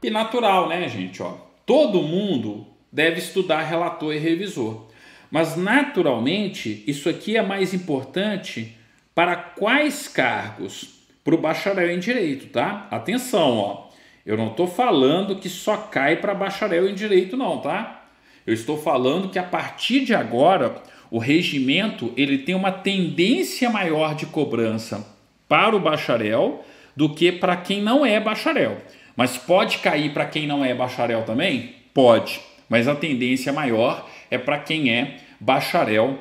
E natural, né, gente? Ó, todo mundo deve estudar relator e revisor. Mas, naturalmente, isso aqui é mais importante para quais cargos? Para o bacharel em Direito, tá? Atenção, ó. Eu não estou falando que só cai para bacharel em Direito, não, tá? Eu estou falando que a partir de agora, o regimento ele tem uma tendência maior de cobrança para o bacharel do que para quem não é bacharel. Mas pode cair para quem não é bacharel também? Pode, mas a tendência maior é para quem é bacharel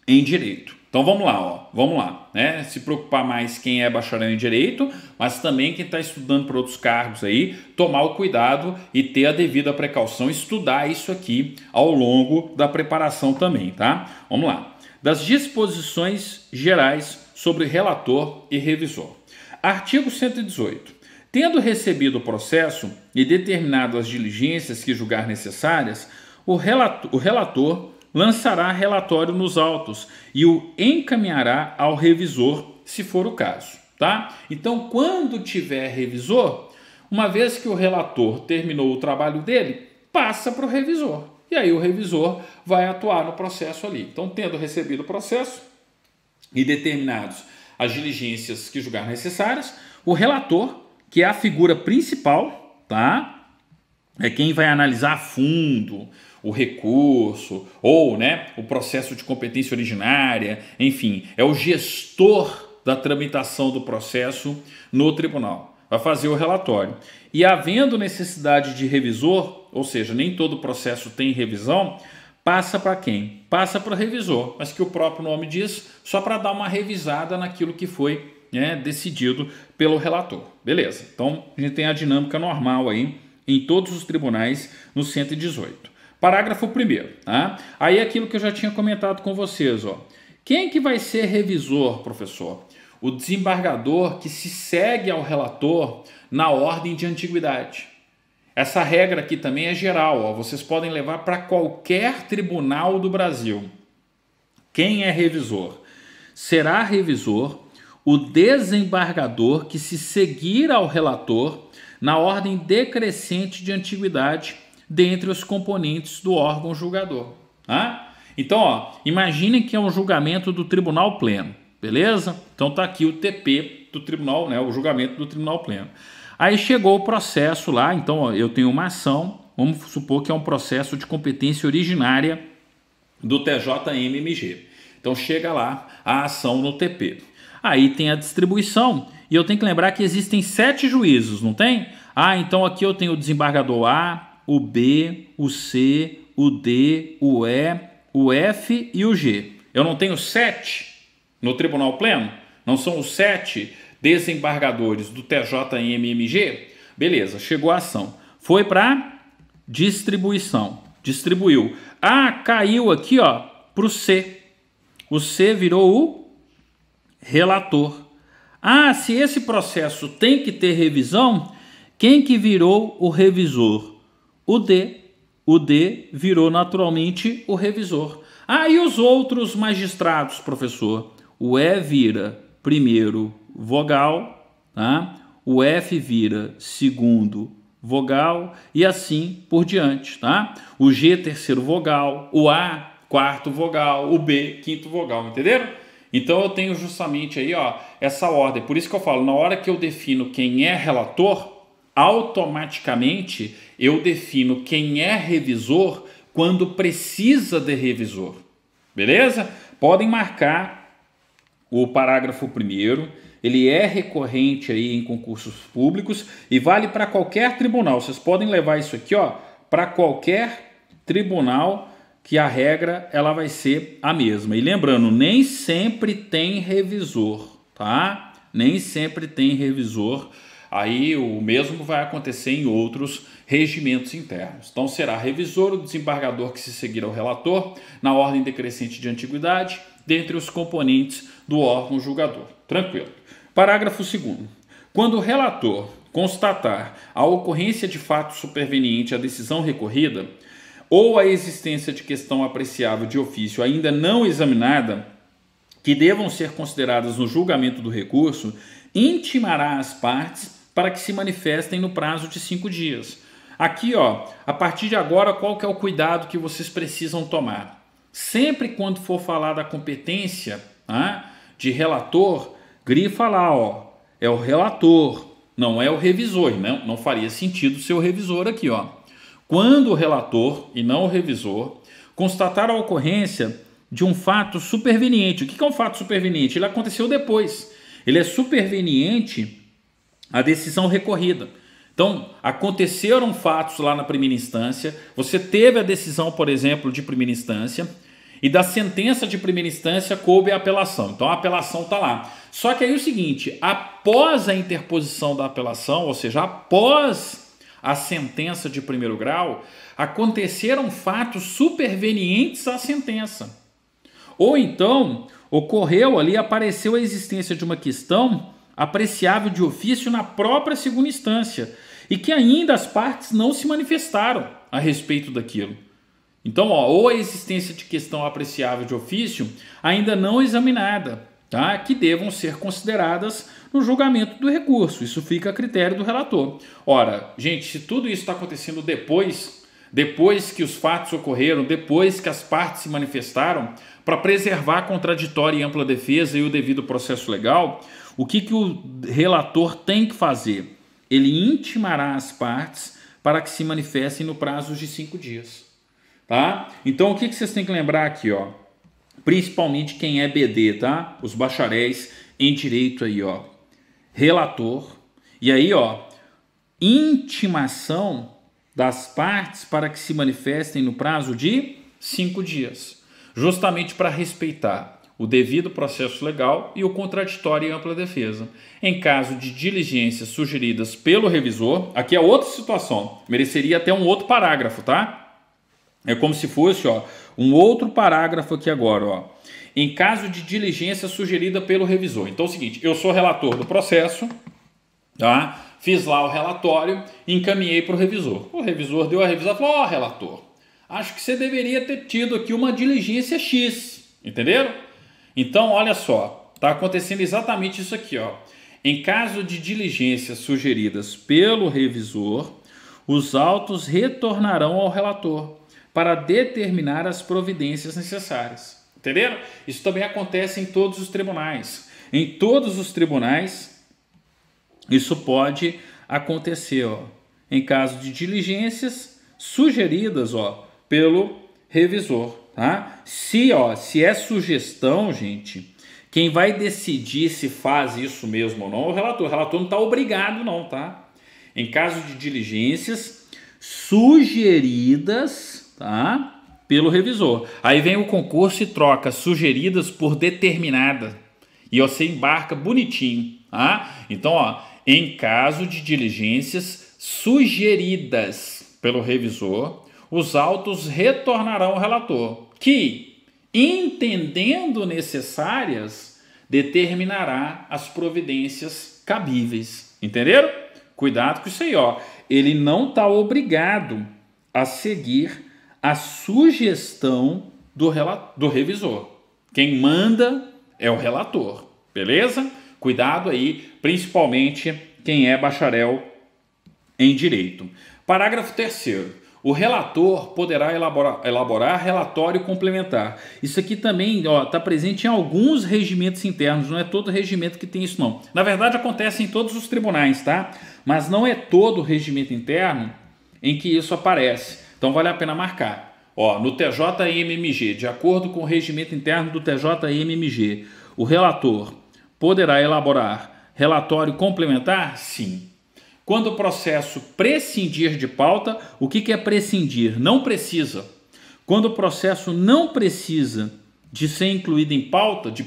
em Direito. Então vamos lá, ó, vamos lá, né? Se preocupar mais quem é bacharel em Direito, mas também quem está estudando para outros cargos aí, tomar o cuidado e ter a devida precaução, estudar isso aqui ao longo da preparação também, tá? Vamos lá. Das disposições gerais sobre relator e revisor. Artigo 118. Tendo recebido o processo e determinado as diligências que julgar necessárias, o relator lançará relatório nos autos e o encaminhará ao revisor, se for o caso, tá? Então, quando tiver revisor, uma vez que o relator terminou o trabalho dele, passa para o revisor. E aí o revisor vai atuar no processo ali. Então, tendo recebido o processo e determinados as diligências que julgar necessárias, o relator, que é a figura principal, tá? É quem vai analisar a fundo o recurso ou, né, o processo de competência originária, enfim, é o gestor da tramitação do processo no tribunal. Vai fazer o relatório. E havendo necessidade de revisor, ou seja, nem todo processo tem revisão, passa para quem? Passa para o revisor, mas que o próprio nome diz, só para dar uma revisada naquilo que foi, né, decidido pelo relator. Beleza, então a gente tem a dinâmica normal aí em todos os tribunais no 118. Parágrafo 1º, tá? Aí aquilo que eu já tinha comentado com vocês, ó. Quem que vai ser revisor, professor? O desembargador que se segue ao relator na ordem de antiguidade. Essa regra aqui também é geral, ó. Vocês podem levar para qualquer tribunal do Brasil. Quem é revisor? Será revisor o desembargador que se seguir ao relator na ordem decrescente de antiguidade dentre os componentes do órgão julgador. Tá? Então, ó, imaginem que é um julgamento do Tribunal Pleno, beleza? Então tá aqui o TP do Tribunal, né, o julgamento do Tribunal Pleno. Aí chegou o processo lá, então ó, eu tenho uma ação, vamos supor que é um processo de competência originária do TJMMG. Então chega lá a ação no TP. Aí tem a distribuição e eu tenho que lembrar que existem 7 juízos, não tem? Ah, então aqui eu tenho o desembargador A, o B, o C, o D, o E, o F e o G. Eu não tenho 7 no Tribunal Pleno? Não são os 7 desembargadores do TJMMG? Beleza, chegou a ação. Foi para distribuição. Distribuiu. Ah, caiu aqui, ó, para o C. O C virou o relator. Ah, se esse processo tem que ter revisão, quem que virou o revisor? O D. O D virou naturalmente o revisor. Ah, e os outros magistrados, professor? O E vira primeiro vogal, tá? O F vira segundo vogal e assim por diante, tá? O G terceiro vogal, o A quarto vogal, o B quinto vogal, entenderam? Então eu tenho justamente aí, ó, essa ordem. Por isso que eu falo, na hora que eu defino quem é relator, automaticamente eu defino quem é revisor quando precisa de revisor. Beleza? Podem marcar o parágrafo 1º, ele é recorrente aí em concursos públicos e vale para qualquer tribunal. Vocês podem levar isso aqui, ó, para qualquer tribunal, que a regra ela vai ser a mesma. E lembrando, nem sempre tem revisor, tá? Nem sempre tem revisor. Aí o mesmo vai acontecer em outros regimentos internos. Então será revisor o desembargador que se seguir ao relator na ordem decrescente de antiguidade, dentre os componentes do órgão julgador. Tranquilo. Parágrafo 2º. Quando o relator constatar a ocorrência de fato superveniente à decisão recorrida ou a existência de questão apreciável de ofício ainda não examinada, que devam ser consideradas no julgamento do recurso, intimará as partes para que se manifestem no prazo de 5 dias. Aqui, ó, a partir de agora, qual que é o cuidado que vocês precisam tomar? Sempre quando for falar da competência de relator, grifa lá, ó, é o relator, não é o revisor. Não faria sentido ser o revisor aqui, ó. Quando o relator, e não o revisor, constatar a ocorrência de um fato superveniente. O que é um fato superveniente? Ele aconteceu depois. Ele é superveniente à decisão recorrida. Então, aconteceram fatos lá na primeira instância, você teve a decisão, por exemplo, de primeira instância, e da sentença de primeira instância coube a apelação. Então, a apelação está lá. Só que aí é o seguinte, após a interposição da apelação, ou seja, após a sentença de primeiro grau, aconteceram fatos supervenientes à sentença. Ou então, ocorreu ali, apareceu a existência de uma questão apreciável de ofício na própria segunda instância e que ainda as partes não se manifestaram a respeito daquilo. Então, ó, ou a existência de questão apreciável de ofício ainda não examinada, tá? Que devam ser consideradas no julgamento do recurso. Isso fica a critério do relator. Ora, gente, se tudo isso está acontecendo depois que os fatos ocorreram, depois que as partes se manifestaram, para preservar a contraditória e ampla defesa e o devido processo legal, o que o relator tem que fazer? Ele intimará as partes para que se manifestem no prazo de 5 dias. Tá? Então, o que vocês têm que lembrar aqui, ó? Principalmente quem é BD, tá? Os bacharéis em direito aí, ó. Relator. E aí, ó, intimação das partes para que se manifestem no prazo de 5 dias. Justamente para respeitar o devido processo legal e o contraditório e ampla defesa. Em caso de diligências sugeridas pelo revisor, aqui é outra situação, mereceria até um outro parágrafo, tá? É como se fosse, ó, um outro parágrafo aqui agora, ó. Em caso de diligência sugerida pelo revisor. Então é o seguinte, eu sou relator do processo, tá? Fiz lá o relatório, encaminhei para o revisor. O revisor deu a revisão e falou, ó, relator, acho que você deveria ter tido aqui uma diligência X, entenderam? Então, olha só, está acontecendo exatamente isso aqui, ó. Em caso de diligências sugeridas pelo revisor, os autos retornarão ao relator para determinar as providências necessárias. Entenderam? Isso também acontece em todos os tribunais. Em todos os tribunais, isso pode acontecer, ó. Em caso de diligências sugeridas, ó, pelo revisor, tá? Se é sugestão, gente, quem vai decidir se faz isso mesmo ou não é o relator. O relator não está obrigado não, tá? Em caso de diligências sugeridas, tá, pelo revisor. Aí vem o concurso e troca sugeridas por determinada. E você embarca bonitinho, tá? Então, ó, em caso de diligências sugeridas pelo revisor, os autos retornarão ao relator, que, entendendo necessárias, determinará as providências cabíveis. Entenderam? Cuidado com isso aí, ó. Ele não está obrigado a seguir a sugestão do revisor. Quem manda é o relator, beleza? Cuidado aí, principalmente quem é bacharel em direito. Parágrafo 3º. O relator poderá elaborar relatório complementar. Isso aqui também está presente em alguns regimentos internos, não é todo regimento que tem isso não. Na verdade acontece em todos os tribunais, tá? Mas não é todo regimento interno em que isso aparece. Então vale a pena marcar. Ó, no TJMMG, de acordo com o regimento interno do TJMMG, o relator poderá elaborar relatório complementar? Sim. Quando o processo prescindir de pauta, o que é prescindir? Não precisa. Quando o processo não precisa de ser incluído em pauta, de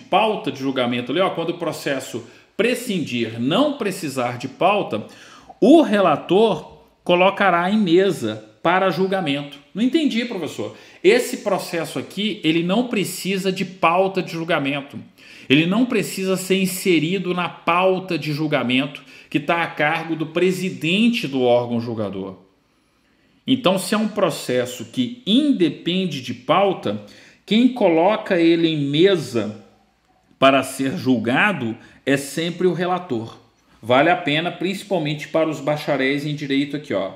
julgamento ali, ó, quando o processo prescindir, não precisar de pauta, o relator colocará em mesa para julgamento. Não entendi, professor. Esse processo aqui, ele não precisa de pauta de julgamento. Ele não precisa ser inserido na pauta de julgamento que está a cargo do presidente do órgão julgador. Então, se é um processo que independe de pauta, quem coloca ele em mesa para ser julgado é sempre o relator. vale a pena, principalmente para os bacharéis em direito aqui, ó,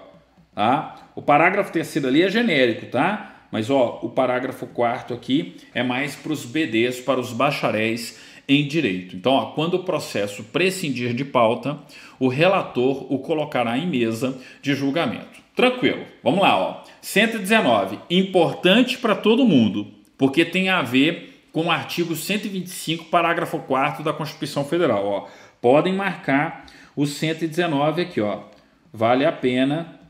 tá? O parágrafo 3º ali é genérico, tá? Mas, ó, o parágrafo 4º aqui é mais para os BDs, para os bacharéis em direito. Então, ó, quando o processo prescindir de pauta, o relator o colocará em mesa de julgamento. Tranquilo. Vamos lá, ó. 119. Importante para todo mundo, porque tem a ver com o artigo 125, parágrafo 4º da Constituição Federal, ó. Podem marcar o 119 aqui, ó. Vale a pena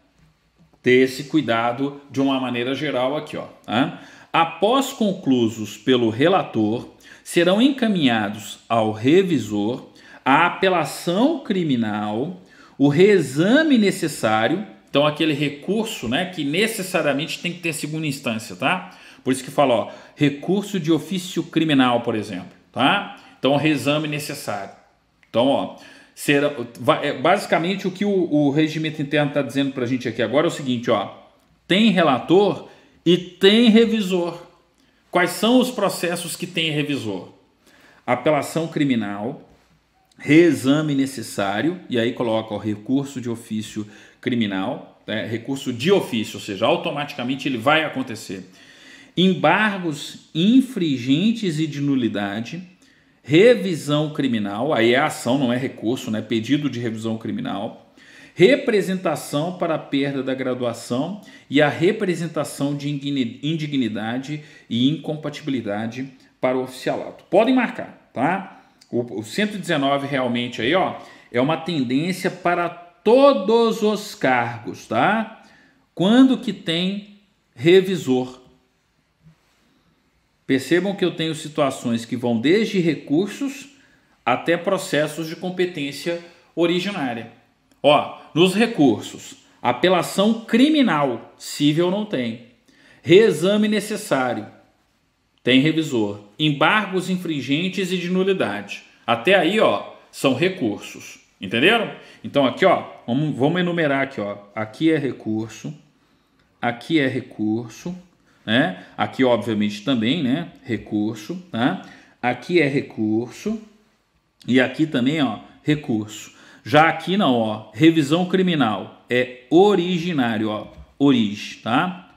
ter esse cuidado de uma maneira geral aqui, ó. Tá? Após conclusos pelo relator, serão encaminhados ao revisor a apelação criminal, o reexame necessário, então aquele recurso, né, que necessariamente tem que ter segunda instância, tá? Por isso que fala, ó, recurso de ofício criminal, por exemplo, tá? Então, reexame necessário. Então, ó, basicamente o que o regimento interno está dizendo para a gente aqui agora é o seguinte, ó, tem relator e tem revisor. Quais são os processos que tem revisor? Apelação criminal, reexame necessário, e aí coloca o recurso de ofício criminal, recurso de ofício, ou seja, automaticamente ele vai acontecer. Embargos infringentes e de nulidade, revisão criminal, aí é ação, não é recurso, né? Pedido de revisão criminal, representação para a perda da graduação e a representação de indignidade e incompatibilidade para o oficialato. Podem marcar, tá? O 119 realmente aí, ó, é uma tendência para todos os cargos, tá? Quando que tem revisor? Percebam que eu tenho situações que vão desde recursos até processos de competência originária. Ó, nos recursos, apelação criminal, civil não tem. Reexame necessário, tem revisor. Embargos infringentes e de nulidade. Até aí, ó, são recursos. Entenderam? Então aqui, ó, vamos enumerar aqui, ó. Aqui é recurso, né? Aqui, obviamente, também, né? Recurso, tá? Aqui é recurso e aqui também, ó, recurso. Já aqui não, ó, revisão criminal é originário, ó, origem, tá?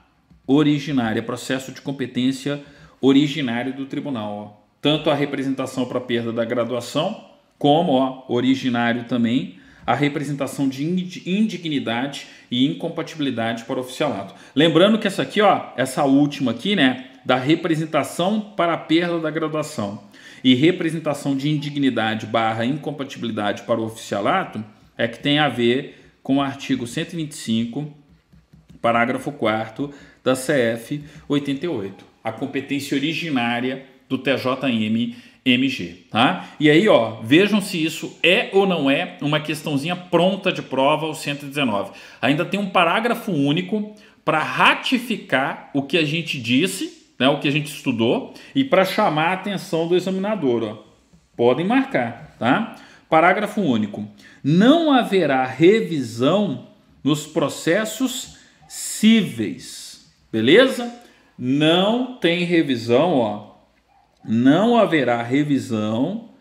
Originário, é processo de competência originário do tribunal, ó. Tanto a representação para perda da graduação, como, ó, originário também, a representação de indignidade e incompatibilidade para o oficialato. Lembrando que essa aqui, ó, essa última aqui, né, da representação para a perda da graduação e representação de indignidade / incompatibilidade para o oficialato, é que tem a ver com o artigo 125, parágrafo 4º da CF 88, a competência originária do TJM-MG, tá? E aí, ó, vejam se isso é ou não é uma questãozinha pronta de prova, o 119. Ainda tem um parágrafo único para ratificar o que a gente disse, né, o que a gente estudou, e para chamar a atenção do examinador, ó. Podem marcar, tá? Parágrafo único. Não haverá revisão nos processos cíveis, beleza? Não tem revisão, ó. Não haverá revisão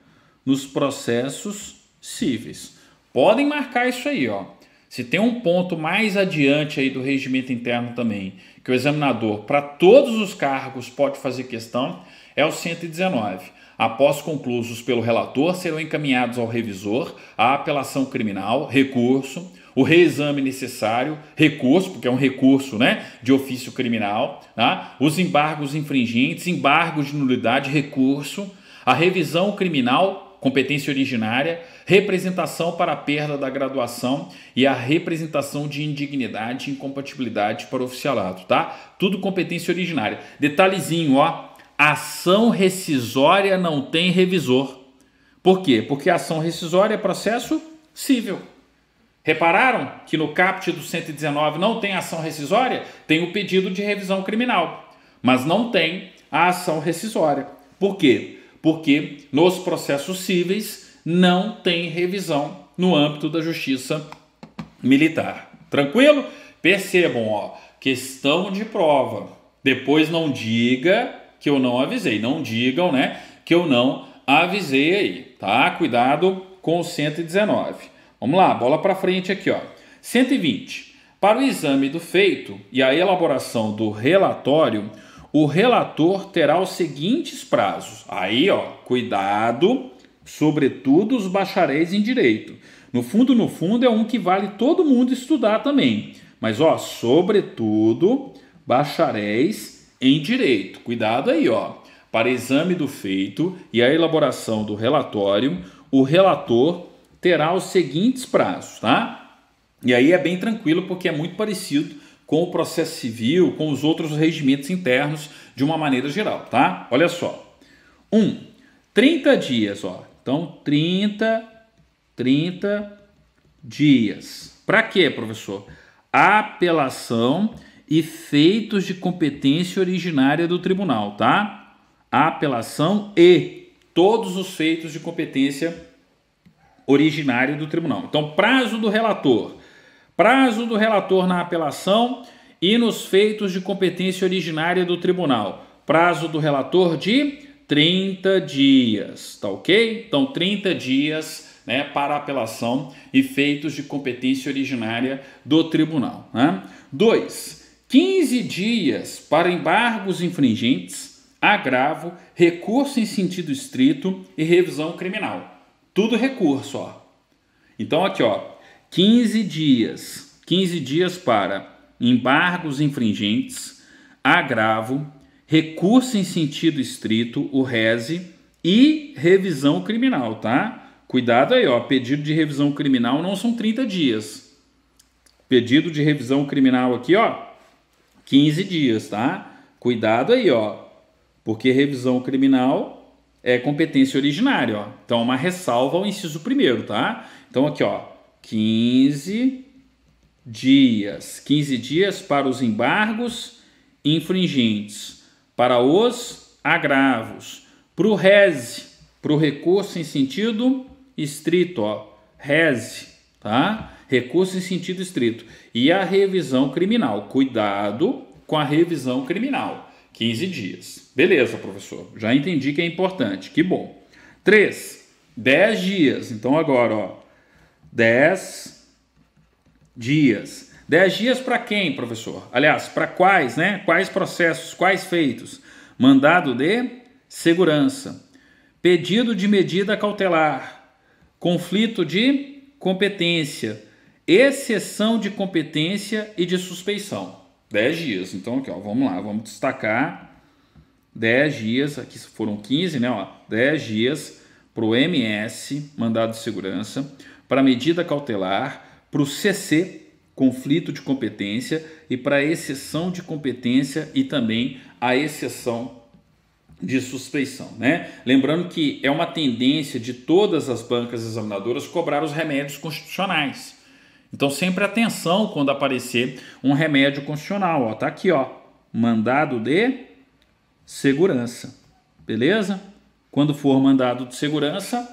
nos processos cíveis. Podem marcar isso aí, ó. Se tem um ponto mais adiante aí do regimento interno também, que o examinador, para todos os cargos, pode fazer questão, é o 119. Após conclusos pelo relator, serão encaminhados ao revisor a apelação criminal, recurso, o reexame necessário, recurso, porque é um recurso, né, de ofício criminal, tá? Os embargos infringentes, embargos de nulidade, recurso, a revisão criminal, competência originária, representação para a perda da graduação e a representação de indignidade e incompatibilidade para o oficialato, tá? Tudo competência originária. Detalhezinho, ó, ação rescisória não tem revisor. Por quê? Porque a ação rescisória é processo civil. Repararam que no caput do 119 não tem ação rescisória? Tem o pedido de revisão criminal, mas não tem a ação rescisória. Por quê? Porque nos processos cíveis não tem revisão no âmbito da justiça militar. Tranquilo? Percebam, ó, questão de prova. Depois não diga que eu não avisei. Não digam, né, que eu não avisei aí, tá? Cuidado com o 119. Vamos lá, bola para frente aqui, ó. 120. Para o exame do feito e a elaboração do relatório, o relator terá os seguintes prazos. Aí, ó, cuidado, sobretudo os bacharéis em direito. No fundo, é um que vale todo mundo estudar também. Mas, ó, sobretudo bacharéis em direito. Cuidado aí, ó. Para exame do feito e a elaboração do relatório, o relator terá os seguintes prazos, tá? E aí é bem tranquilo porque é muito parecido com o processo civil, com os outros regimentos internos de uma maneira geral, tá? Olha só. 30 dias, ó. Então, 30 dias. Para quê, professor? Apelação e feitos de competência originária do tribunal, tá? Apelação e todos os feitos de competência originária do tribunal. Então, prazo do relator. Prazo do relator na apelação e nos feitos de competência originária do tribunal. Prazo do relator de 30 dias, tá ok? Então, 30 dias, né, para apelação e feitos de competência originária do tribunal. Né? 2. 15 dias para embargos infringentes, agravo, recurso em sentido estrito e revisão criminal. Tudo recurso, ó. Então, aqui, ó. 15 dias para embargos infringentes, agravo, recurso em sentido estrito, o rese, e revisão criminal, tá? Cuidado aí, ó, pedido de revisão criminal não são 30 dias. Pedido de revisão criminal aqui, ó, 15 dias, tá? Cuidado aí, ó, porque revisão criminal é competência originária, ó. Então, uma ressalva ao inciso primeiro, tá? Então, aqui, ó, 15 dias para os embargos infringentes, para os agravos, para o rese, para o recurso em sentido estrito, ó, rese, tá? Recurso em sentido estrito. E a revisão criminal, cuidado com a revisão criminal, 15 dias. Beleza, professor, já entendi que é importante, que bom. 3, 10 dias, então agora, ó, 10 dias. 10 dias para quem, professor? Aliás, para quais, né? Quais processos, quais feitos? Mandado de segurança, pedido de medida cautelar, conflito de competência, exceção de competência e de suspeição. 10 dias. Então, aqui, ó, vamos lá, vamos destacar 10 dias, aqui foram 15, né? Ó, 10 dias para o MS, mandado de segurança, para medida cautelar, para o CC, conflito de competência, e para exceção de competência e também a exceção de suspeição, né? Lembrando que é uma tendência de todas as bancas examinadoras cobrar os remédios constitucionais. Então, sempre atenção quando aparecer um remédio constitucional, ó, tá aqui, ó, mandado de segurança, beleza? Quando for mandado de segurança,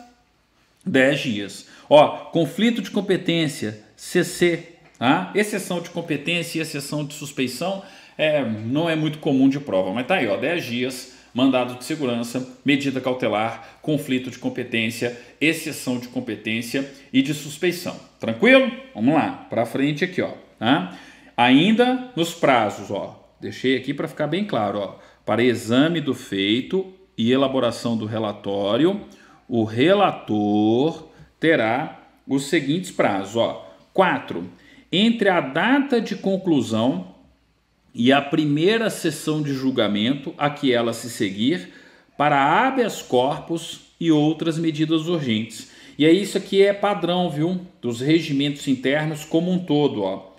10 dias. Ó, conflito de competência, CC, tá? Exceção de competência e exceção de suspeição não é muito comum de prova, mas tá aí, ó, 10 dias, mandado de segurança, medida cautelar, conflito de competência, exceção de competência e de suspeição. Tranquilo? Vamos lá, para frente aqui, ó, tá? Ainda nos prazos, ó, deixei aqui para ficar bem claro, ó, para exame do feito e elaboração do relatório, o relator terá os seguintes prazos, ó. 4. Entre a data de conclusão e a primeira sessão de julgamento a que ela se seguir, para habeas corpus e outras medidas urgentes. E aí isso aqui é padrão, viu? Dos regimentos internos como um todo, ó.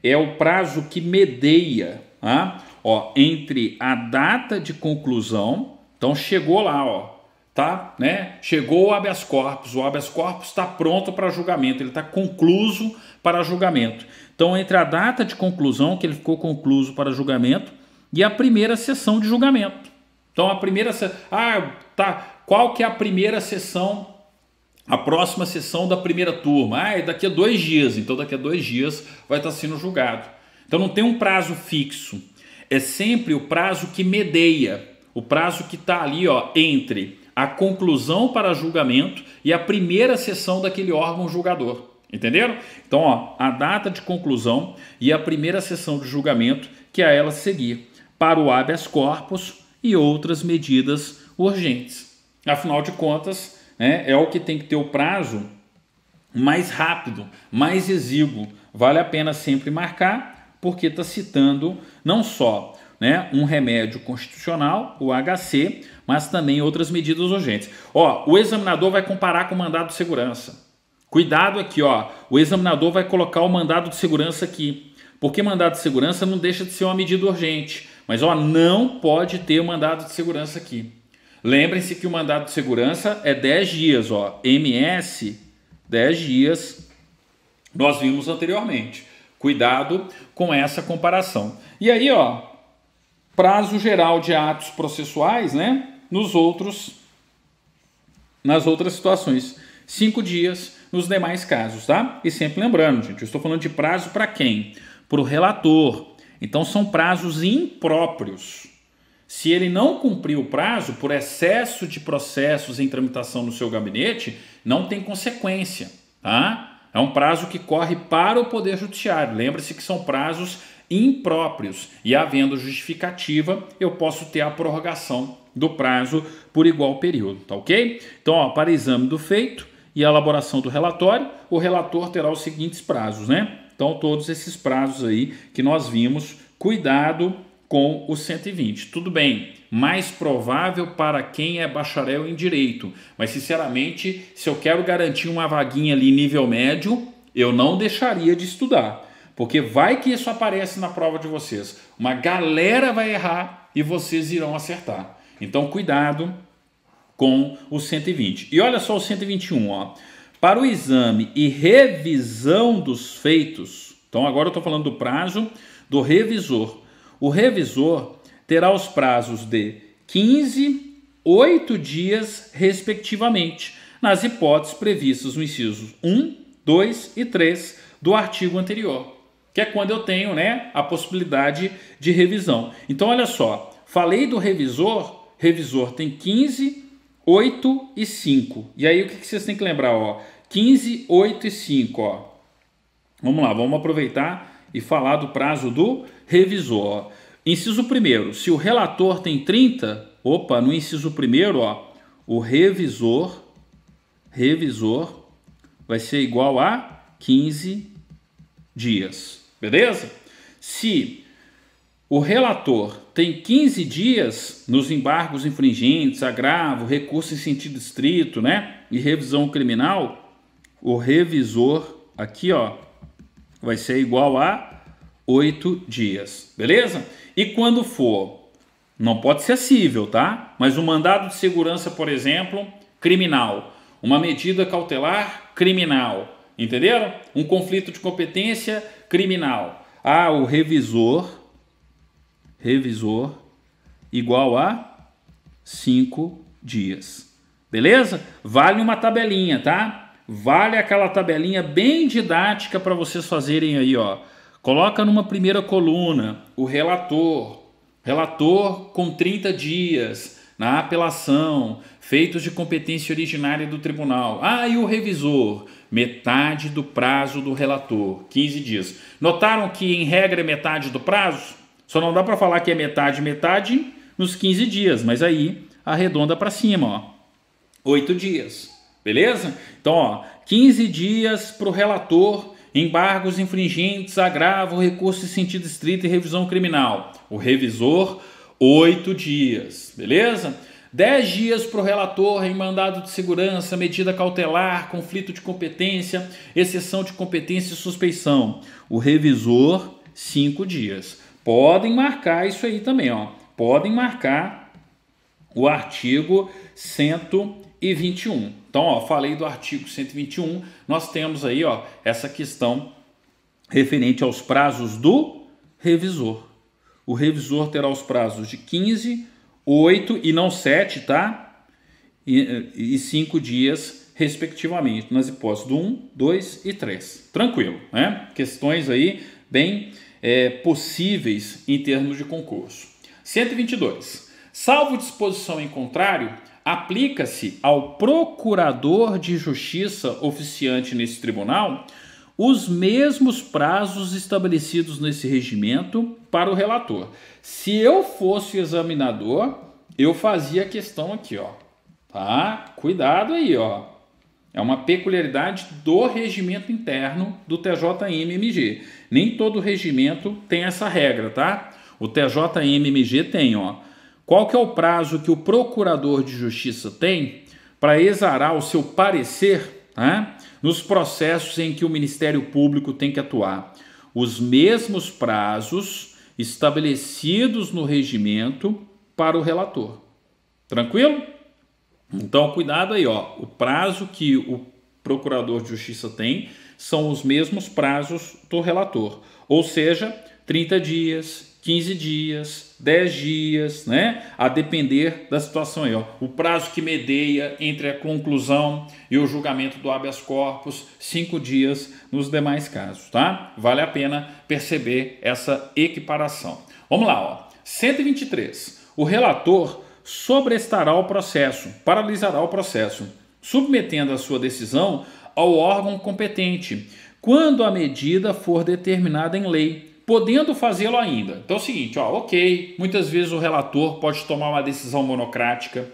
É o prazo que medeia, tá? Ó, entre a data de conclusão, então chegou lá, ó, tá, né? Chegou o habeas corpus está pronto para julgamento, ele está concluso para julgamento. Então, entre a data de conclusão, que ele ficou concluso para julgamento, e a primeira sessão de julgamento. Então, a primeira qual que é a primeira sessão, a próxima sessão da primeira turma? É daqui a 2 dias, então daqui a 2 dias vai estar sendo julgado. Então, não tem um prazo fixo, é sempre o prazo que medeia, o prazo que está ali, ó, entre a conclusão para julgamento e a primeira sessão daquele órgão julgador. Entenderam? Então, ó, a data de conclusão e a primeira sessão de julgamento que a ela seguir para o habeas corpus e outras medidas urgentes. Afinal de contas, né, é o que tem que ter o prazo mais rápido, mais exíguo. Vale a pena sempre marcar, porque está citando não só, né, um remédio constitucional, o HC, mas também outras medidas urgentes. Ó, o examinador vai comparar com o mandado de segurança. Cuidado aqui, ó, o examinador vai colocar o mandado de segurança aqui, porque mandado de segurança não deixa de ser uma medida urgente, mas ó, não pode ter o mandado de segurança aqui. Lembrem-se que o mandado de segurança é 10 dias, ó, MS, 10 dias, nós vimos anteriormente. Cuidado com essa comparação. E aí, ó, prazo geral de atos processuais, né, nas outras situações, 5 dias nos demais casos, tá? E sempre lembrando, gente, eu estou falando de prazo para quem? Para o relator. Então são prazos impróprios. Se ele não cumprir o prazo por excesso de processos em tramitação no seu gabinete, não tem consequência, tá? É um prazo que corre para o Poder Judiciário. Lembre-se que são prazos impróprios e, havendo justificativa, eu posso ter a prorrogação do prazo por igual período, tá ok? Então, ó, para exame do feito e a elaboração do relatório, o relator terá os seguintes prazos, né? Então, todos esses prazos aí que nós vimos, cuidado com o 120. Tudo bem, mais provável para quem é bacharel em direito, mas sinceramente, se eu quero garantir uma vaguinha ali nível médio, eu não deixaria de estudar, porque vai que isso aparece na prova de vocês. Uma galera vai errar e vocês irão acertar. Então, cuidado com o 120. E olha só o 121, ó. Para o exame e revisão dos feitos, então agora eu estou falando do prazo do revisor. O revisor terá os prazos de 15, 8 dias, respectivamente, nas hipóteses previstas no inciso 1, 2 e 3 do artigo anterior, que é quando eu tenho, né, a possibilidade de revisão. Então, olha só, falei do revisor tem 15, 8 e 5. E aí, o que vocês têm que lembrar? Ó? 15, 8 e 5. Ó. Vamos lá, vamos aproveitar e falar do prazo do revisor. Ó. Inciso 1º, se o relator tem 30, no inciso 1º, ó, o revisor vai ser igual a 15 dias, beleza? Se o relator tem 15 dias nos embargos infringentes, agravo, recurso em sentido estrito, né, e revisão criminal, o revisor aqui, ó, vai ser igual a 8 dias, beleza? E quando for, não pode ser cível, tá? Mas um mandado de segurança, por exemplo, criminal, uma medida cautelar criminal, entenderam? Um conflito de competência criminal. Ah, o revisor igual a 5 dias, beleza? Vale uma tabelinha, tá? Vale aquela tabelinha bem didática para vocês fazerem aí, ó. Coloca numa primeira coluna o relator com 30 dias na apelação, feitos de competência originária do tribunal. Ah, e o revisor? Metade do prazo do relator, 15 dias. Notaram que em regra é metade do prazo? Só não dá para falar que é metade nos 15 dias, mas aí arredonda para cima, ó. 8 dias, beleza? Então, ó, 15 dias para o relator, embargos infringentes, agravo, recurso em sentido estrito e revisão criminal. O revisor, 8 dias, beleza? 10 dias para o relator em mandado de segurança, medida cautelar, conflito de competência, exceção de competência e suspeição. O revisor, 5 dias. Podem marcar isso aí também, ó. Podem marcar o artigo 121. Então, ó, falei do artigo 121, nós temos aí, ó, essa questão referente aos prazos do revisor. O revisor terá os prazos de 15, 8 e não 7, tá? E 5 dias, respectivamente, nas hipóteses do 1, 2 e 3. Tranquilo, né? Questões aí bem possíveis em termos de concurso. 122. Salvo disposição em contrário, aplica-se ao procurador de justiça oficiante nesse tribunal os mesmos prazos estabelecidos nesse regimento para o relator. Se eu fosse examinador, eu fazia a questão aqui, ó, tá? Cuidado aí, ó. É uma peculiaridade do regimento interno do TJM-MG. Nem todo regimento tem essa regra, tá? O TJM-MG tem, ó. Qual que é o prazo que o procurador de justiça tem para exarar o seu parecer, tá, nos processos em que o Ministério Público tem que atuar? Os mesmos prazos estabelecidos no regimento para o relator. Tranquilo? Então, cuidado aí, ó. O prazo que o procurador de justiça tem são os mesmos prazos do relator. Ou seja, 30 dias, 15 dias, 10 dias, né? A depender da situação aí, ó. O prazo que medeia entre a conclusão e o julgamento do habeas corpus, 5 dias nos demais casos, tá? Vale a pena perceber essa equiparação. Vamos lá, ó. 123. O relator sobrestará o processo, paralisará o processo, submetendo a sua decisão ao órgão competente, quando a medida for determinada em lei, podendo fazê-lo ainda. Então é o seguinte, ó, ok, muitas vezes o relator pode tomar uma decisão monocrática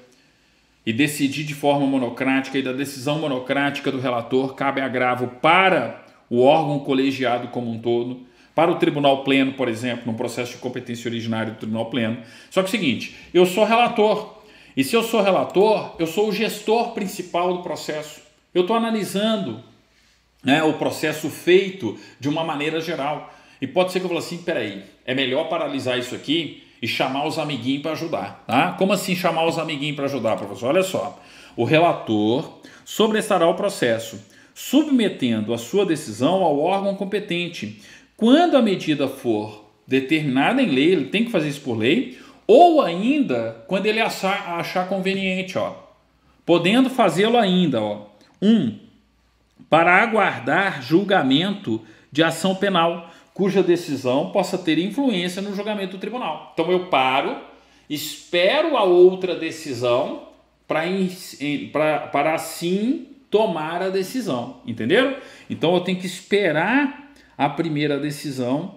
e decidir de forma monocrática, e da decisão monocrática do relator cabe agravo para o órgão colegiado como um todo, para o Tribunal Pleno, por exemplo, no processo de competência originária do Tribunal Pleno. Só que é o seguinte, eu sou relator, e se eu sou relator, eu sou o gestor principal do processo. Eu estou analisando, né, o processo feito de uma maneira geral. E pode ser que eu fale assim, peraí, é melhor paralisar isso aqui e chamar os amiguinhos para ajudar, tá? Como assim chamar os amiguinhos para ajudar, professor? Olha só, o relator sobrestará o processo, submetendo a sua decisão ao órgão competente. Quando a medida for determinada em lei, ele tem que fazer isso por lei, ou ainda quando ele achar conveniente, ó, podendo fazê-lo ainda, ó. 1. Para aguardar julgamento de ação penal, cuja decisão possa ter influência no julgamento do tribunal. Então eu paro, espero a outra decisão para assim tomar a decisão, entenderam? Então eu tenho que esperar a primeira decisão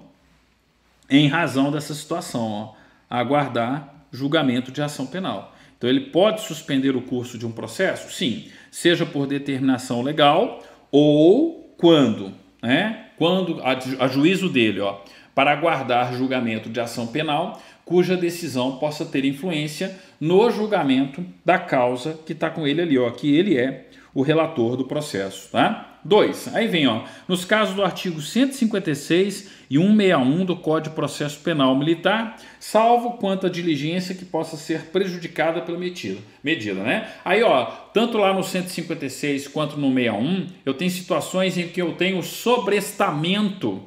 em razão dessa situação, ó, aguardar julgamento de ação penal. Então ele pode suspender o curso de um processo? Sim, seja por determinação legal ou quando, né? Quando a juízo dele, ó, para aguardar julgamento de ação penal, cuja decisão possa ter influência no julgamento da causa que está com ele ali, ó, que ele é o relator do processo, tá? 2. Aí vem, ó, nos casos do artigo 156 e 161 do Código de Processo Penal Militar, salvo quanto a diligência que possa ser prejudicada pela medida, né? Aí, ó, tanto lá no 156 quanto no 61, eu tenho situações em que eu tenho sobrestamento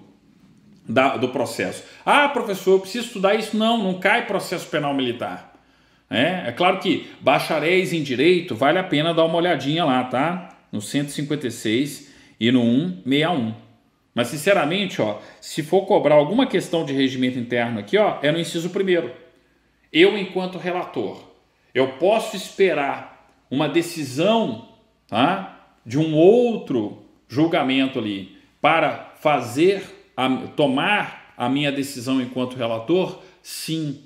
do processo. Ah, professor, eu preciso estudar isso? Não, não cai processo penal militar. É claro que bacharéis em direito vale a pena dar uma olhadinha lá, tá? No 156 e no 161. Mas, sinceramente, ó, se for cobrar alguma questão de regimento interno aqui, ó, é no inciso 1º. Eu, enquanto relator, eu posso esperar uma decisão, tá, de um outro julgamento ali para tomar a minha decisão enquanto relator? Sim,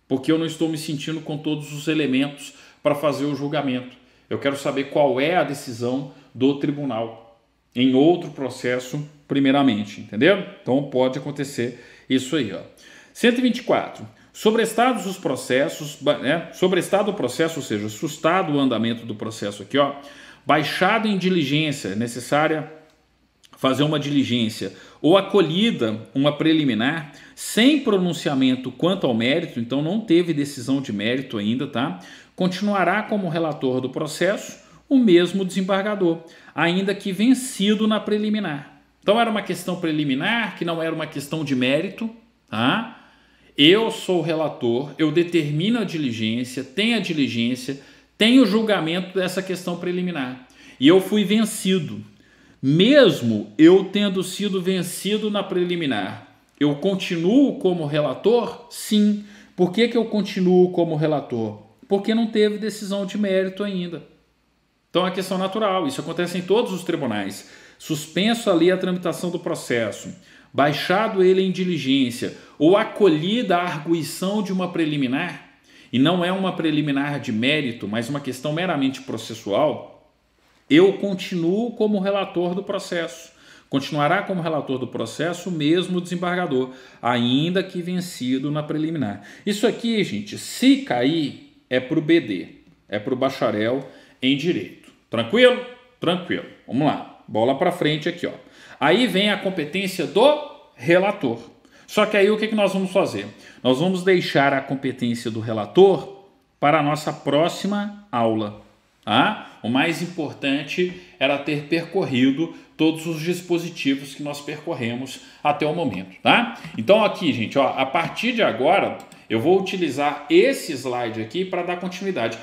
porque eu não estou me sentindo com todos os elementos para fazer o julgamento. Eu quero saber qual é a decisão do tribunal em outro processo primeiramente, entendeu? Então pode acontecer isso aí, ó. 124. Sobrestados os processos, né? Sobrestado o processo, ou seja, sustado o andamento do processo aqui, ó. Baixado em diligência, necessária fazer uma diligência, ou acolhida uma preliminar, sem pronunciamento quanto ao mérito, então não teve decisão de mérito ainda, tá? Continuará como relator do processo o mesmo desembargador, ainda que vencido na preliminar. Então era uma questão preliminar, que não era uma questão de mérito, tá? Eu sou o relator, eu determino a diligência, tenho o julgamento dessa questão preliminar. E eu fui vencido. Mesmo eu tendo sido vencido na preliminar, eu continuo como relator? Sim. Por que eu continuo como relator? porque não teve decisão de mérito ainda. Então é uma questão natural, isso acontece em todos os tribunais. Suspenso ali a tramitação do processo, baixado ele em diligência ou acolhida a arguição de uma preliminar, e não é uma preliminar de mérito, mas uma questão meramente processual, eu continuo como relator do processo. Continuará como relator do processo mesmo o desembargador, ainda que vencido na preliminar. Isso aqui, gente, se cair, é para o BD, é para o bacharel em Direito. Tranquilo? Tranquilo. Vamos lá. Bola para frente aqui, ó. Aí vem a competência do relator. Só que aí o que nós vamos fazer? Nós vamos deixar a competência do relator para a nossa próxima aula. Tá? O mais importante era ter percorrido todos os dispositivos que nós percorremos até o momento. Tá? Então aqui, gente, ó, a partir de agora eu vou utilizar esse slide aqui para dar continuidade.